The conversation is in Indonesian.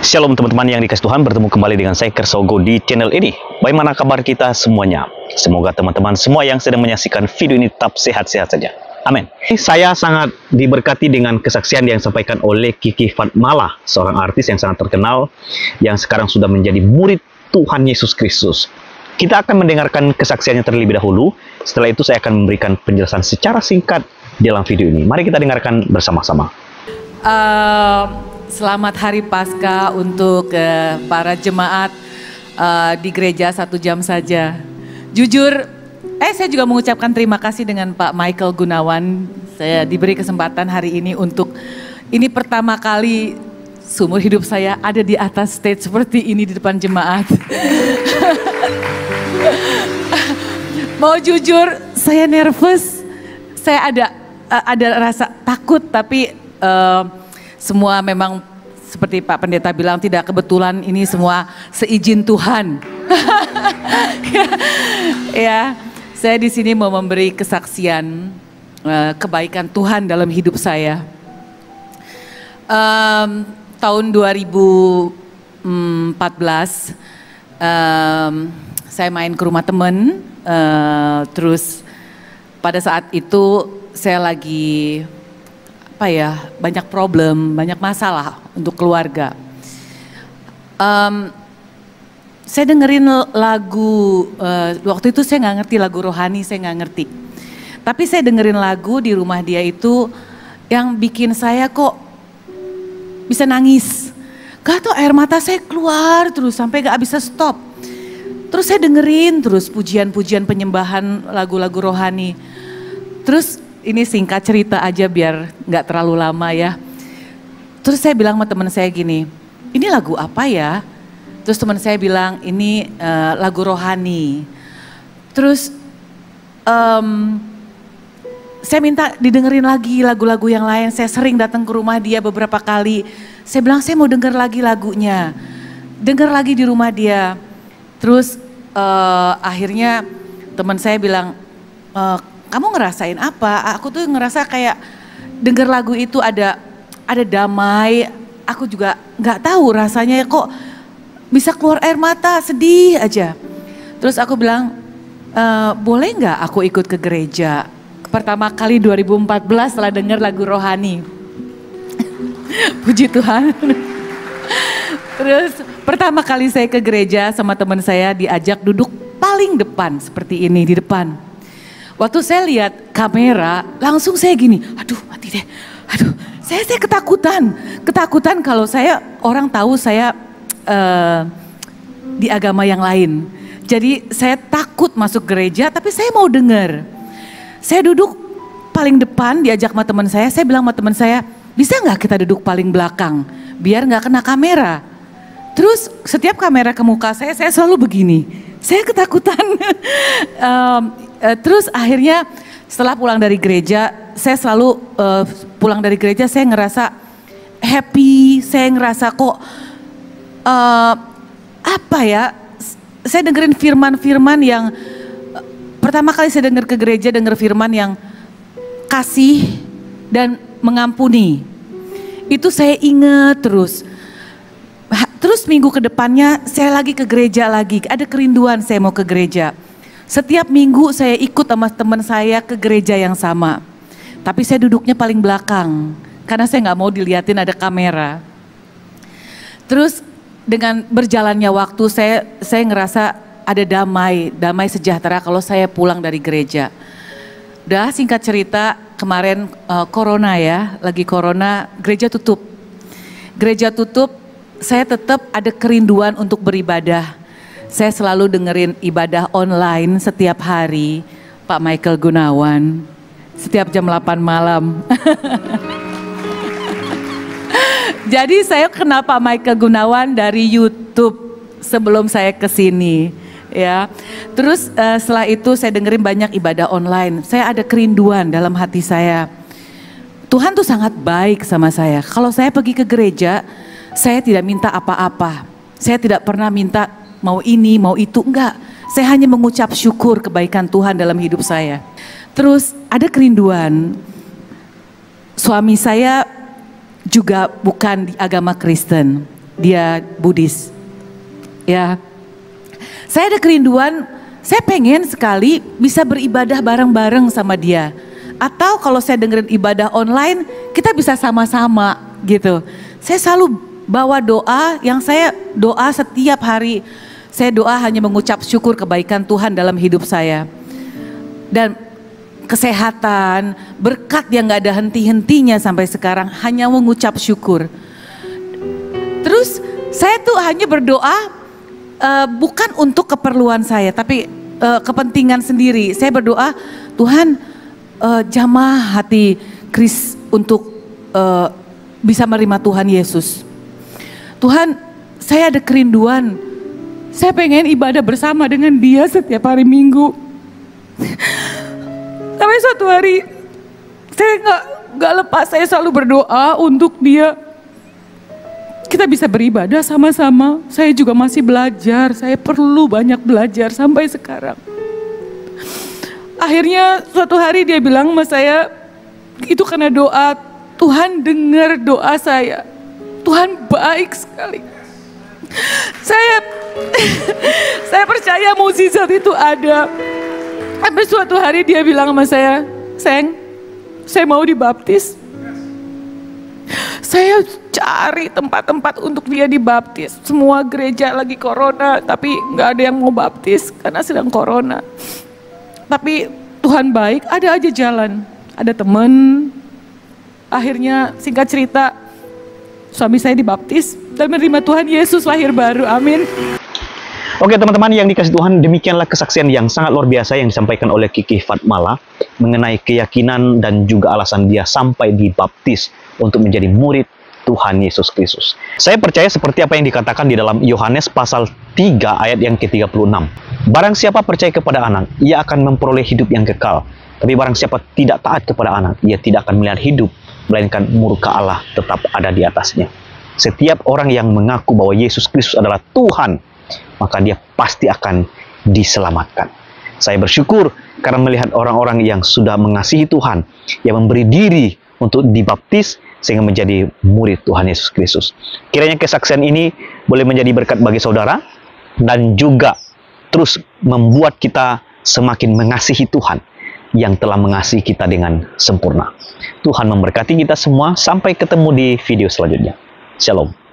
Shalom teman-teman yang dikasih Tuhan, bertemu kembali dengan saya Kersogo di channel ini. Bagaimana kabar kita semuanya? Semoga teman-teman semua yang sedang menyaksikan video ini tetap sehat-sehat saja. Amin. Saya sangat diberkati dengan kesaksian yang disampaikan oleh Kiki Fatmala, seorang artis yang sangat terkenal yang sekarang sudah menjadi murid Tuhan Yesus Kristus. Kita akan mendengarkan kesaksiannya terlebih dahulu. Setelah itu saya akan memberikan penjelasan secara singkat dalam video ini. Mari kita dengarkan bersama-sama. Selamat Hari Paskah untuk para jemaat di gereja 1 jam saja. Jujur, saya juga mengucapkan terima kasih dengan Pak Michael Gunawan. Saya diberi kesempatan hari ini untuk, ini pertama kali seumur hidup saya ada di atas stage seperti ini di depan jemaat. Mau jujur, saya nervous, saya ada rasa takut, tapi semua memang seperti Pak Pendeta bilang tidak kebetulan, ini semua seizin Tuhan. Ya, saya di sini mau memberi kesaksian kebaikan Tuhan dalam hidup saya. Tahun 2014 saya main ke rumah temen, terus pada saat itu saya lagi banyak problem, banyak masalah untuk keluarga. Saya dengerin lagu, waktu itu saya nggak ngerti lagu rohani, saya nggak ngerti. Tapi saya dengerin lagu di rumah dia itu yang bikin saya kok bisa nangis. Gak tau, air mata saya keluar terus sampai gak bisa stop. Terus saya dengerin terus pujian-pujian penyembahan lagu-lagu rohani. Terus ini singkat cerita aja biar nggak terlalu lama ya. Terus saya bilang sama teman saya gini, ini lagu apa ya? Terus teman saya bilang ini lagu rohani. Terus saya minta didengerin lagi lagu-lagu yang lain. Saya sering datang ke rumah dia beberapa kali. Saya bilang saya mau denger lagi lagunya. Denger lagi di rumah dia. Terus akhirnya teman saya bilang, kamu ngerasain apa? Aku tuh ngerasa kayak denger lagu itu ada damai. Aku juga nggak tahu rasanya kok bisa keluar air mata, sedih aja. Terus aku bilang, boleh nggak aku ikut ke gereja? Pertama kali 2014 setelah denger lagu rohani. Puji Tuhan. Terus pertama kali saya ke gereja sama teman saya diajak duduk paling depan seperti ini di depan. Waktu saya lihat kamera, langsung saya gini, aduh mati deh, aduh saya ketakutan kalau orang tahu saya di agama yang lain. Jadi saya takut masuk gereja, tapi saya mau dengar. Saya duduk paling depan, diajak sama teman saya bilang sama teman saya, bisa nggak kita duduk paling belakang, biar nggak kena kamera. Terus setiap kamera ke muka saya selalu begini, saya ketakutan. Terus akhirnya setelah pulang dari gereja, saya selalu pulang dari gereja saya ngerasa happy, saya ngerasa kok saya dengerin firman-firman yang pertama kali saya denger ke gereja, denger firman yang kasih dan mengampuni. Itu saya ingat terus. Terus minggu ke depannya saya lagi ke gereja lagi, ada kerinduan saya mau ke gereja. Setiap minggu saya ikut sama teman saya ke gereja yang sama. Tapi saya duduknya paling belakang karena saya nggak mau dilihatin ada kamera. Terus dengan berjalannya waktu saya ngerasa ada damai sejahtera kalau saya pulang dari gereja. Udah singkat cerita, kemarin corona ya, lagi corona, gereja tutup. Gereja tutup, saya tetap ada kerinduan untuk beribadah. Saya selalu dengerin ibadah online setiap hari, Pak Michael Gunawan, setiap jam 8 malam. Jadi saya kenal Pak Michael Gunawan dari YouTube sebelum saya kesini. Ya, terus setelah itu saya dengerin banyak ibadah online. Saya ada kerinduan dalam hati saya. Tuhan tuh sangat baik sama saya. Kalau saya pergi ke gereja, saya tidak minta apa-apa. Saya tidak pernah minta mau ini, mau itu, enggak. Saya hanya mengucap syukur kebaikan Tuhan dalam hidup saya. Terus ada kerinduan. Suami saya juga bukan di agama Kristen. dia Buddhis. Ya, saya ada kerinduan, saya pengen sekali bisa beribadah bareng-bareng sama dia. Atau kalau saya dengerin ibadah online, kita bisa sama-sama gitu. Saya selalu bawa doa yang saya doa setiap hari. Saya doa hanya mengucap syukur kebaikan Tuhan dalam hidup saya. Dan kesehatan, berkat yang gak ada henti-hentinya sampai sekarang, hanya mengucap syukur. Terus saya tuh hanya berdoa bukan untuk keperluan saya, tapi kepentingan sendiri. Saya berdoa, Tuhan jamah hati Chris untuk bisa menerima Tuhan Yesus. Tuhan, saya ada kerinduan, saya pengen ibadah bersama dengan dia setiap hari Minggu. Sampai suatu hari saya nggak lepas, saya selalu berdoa untuk dia. Kita bisa beribadah sama-sama. Saya juga masih belajar, saya perlu banyak belajar sampai sekarang. Akhirnya suatu hari dia bilang sama saya, itu karena doa, Tuhan dengar doa saya. Tuhan baik sekali. Saya percaya mukjizat itu ada. Sampai suatu hari dia bilang sama saya, sayang, saya mau dibaptis. Saya cari tempat-tempat untuk dia dibaptis. Semua gereja lagi corona, tapi nggak ada yang mau baptis karena sedang corona. Tapi Tuhan baik, ada aja jalan. Ada teman, akhirnya singkat cerita, suami saya dibaptis dan menerima Tuhan Yesus lahir baru, amin. Oke teman-teman yang dikasih Tuhan, demikianlah kesaksian yang sangat luar biasa yang disampaikan oleh Kiki Fatmala mengenai keyakinan dan juga alasan dia sampai dibaptis untuk menjadi murid Tuhan Yesus Kristus. Saya percaya seperti apa yang dikatakan di dalam Yohanes pasal 3 ayat yang ke-36. Barang siapa percaya kepada anak, ia akan memperoleh hidup yang kekal. Tapi barang siapa tidak taat kepada anak, ia tidak akan melihat hidup, melainkan murka Allah tetap ada di atasnya. Setiap orang yang mengaku bahwa Yesus Kristus adalah Tuhan, maka dia pasti akan diselamatkan. Saya bersyukur karena melihat orang-orang yang sudah mengasihi Tuhan, yang memberi diri untuk dibaptis sehingga menjadi murid Tuhan Yesus Kristus. Kiranya kesaksian ini boleh menjadi berkat bagi saudara dan juga terus membuat kita semakin mengasihi Tuhan yang telah mengasihi kita dengan sempurna. Tuhan memberkati kita semua. Sampai ketemu di video selanjutnya. Shalom.